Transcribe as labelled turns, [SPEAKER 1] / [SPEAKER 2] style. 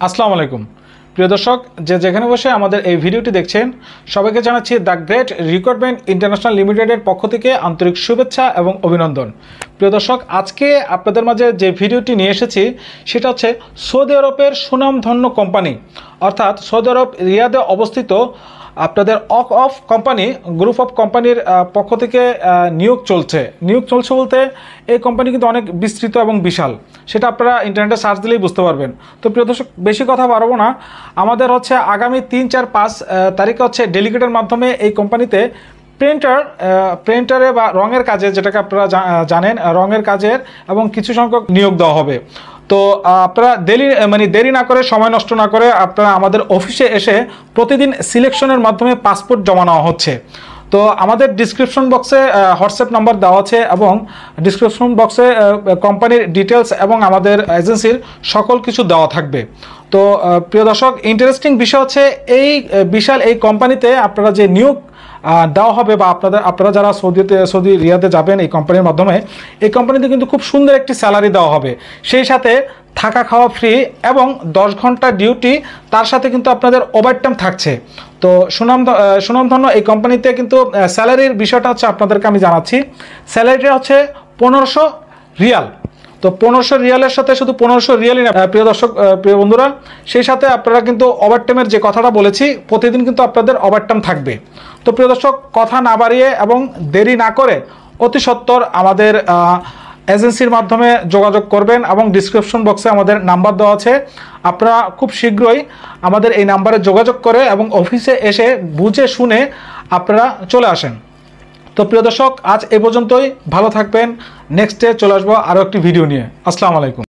[SPEAKER 1] আসসালামু আলাইকুম প্রিয় দর্শক, যেখানে বসে আমাদের এই ভিডিওটি দেখছেন সবাইকে জানাচ্ছি দ্য গ্রেট রিক্রুটমেন্ট ইন্টারন্যাশনাল লিমিটেডের পক্ষ থেকে আন্তরিক শুভেচ্ছা এবং অভিনন্দন। প্রিয় দর্শক, আজকে আপনাদের মাঝে যে ভিডিওটি নিয়ে এসেছি সেটা হচ্ছে সৌদি আরবের সুনামধন্য কোম্পানি অর্থাৎ সৌদি আরব রিয়াদে অবস্থিত আপনাদের অফ কোম্পানি গ্রুপ অফ কোম্পানির পক্ষ থেকে নিয়োগ চলছে বলতে এই কোম্পানি কিন্তু অনেক বিস্তৃত এবং বিশাল, সেটা আপনারা ইন্টারনেটে সার্চ দিলেই বুঝতে পারবেন। তো প্রিয় দর্শক, বেশি কথা বাড়াবো না, আমাদের হচ্ছে আগামী 3, 4, 5 তারিখে হচ্ছে ডেলিগেটের মাধ্যমে এই কোম্পানিতে প্রিন্টারে বা রঙের কাজে, যেটাকে আপনারা জানেন রঙের কাজের এবং কিছু সংখ্যক নিয়োগ দেওয়া হবে। তো আপনারা দেরি না করে, সময় নষ্ট না করে আপনারা আমাদের অফিসে এসে প্রতিদিন সিলেকশনের মাধ্যমে পাসপোর্ট জমা নেওয়া হচ্ছে। তো আমাদের ডিসক্রিপশন বক্সে হোয়াটসঅ্যাপ নাম্বার দেওয়া আছে এবং ডিসক্রিপশন বক্সে কোম্পানির ডিটেলস এবং আমাদের এজেন্সির সকল কিছু দেওয়া থাকবে। তো প্রিয় দর্শক, ইন্টারেস্টিং বিষয় হচ্ছে এই বিশাল এই কোম্পানিতে আপনারা যে নিয়োগ দেওয়া হবে বা আপনারা যারা সৌদি রিয়াদে যাবেন এই কোম্পানির মাধ্যমে, এই কোম্পানিতে কিন্তু খুব সুন্দর একটি স্যালারি দেওয়া হবে, সেই সাথে থাকা খাওয়া ফ্রি এবং 10 ঘন্টা ডিউটি, তার সাথে কিন্তু আপনাদের ওভারটাইম থাকছে। তো সুনামধন্য এই কোম্পানিতে কিন্তু স্যালারির বিষয়টা হচ্ছে আপনাদেরকে আমি জানাচ্ছি। স্যালারিটা হচ্ছে 1500 রিয়াল। তো 1500 রিয়ালের সাথে শুধু 1500 রিয়ালই না প্রিয় দর্শক, প্রিয় বন্ধুরা, সেই সাথে আপনারা কিন্তু ওভারটাইমের যে কথাটা বলেছি, প্রতিদিন কিন্তু আপনাদের ওভারটাইম থাকবে। তো প্রিয় দর্শক, কথা না বাড়িয়ে এবং দেরি না করে অতি সত্বর আমাদের এজেন্সির মাধ্যমে যোগাযোগ করবেন এবং ডিসক্রিপশন বক্সে আমাদের নাম্বার দেওয়া আছে, আপনারা খুব শীঘ্রই আমাদের এই নাম্বারে যোগাযোগ করে এবং অফিসে এসে বুঝে শুনে আপনারা চলে আসেন। তো প্রিয় দর্শক, আজ এ পর্যন্তই, ভালো থাকবেন। নেক্সট ডে চলে আসবো আরও একটি ভিডিও নিয়ে। আসসালামু আলাইকুম।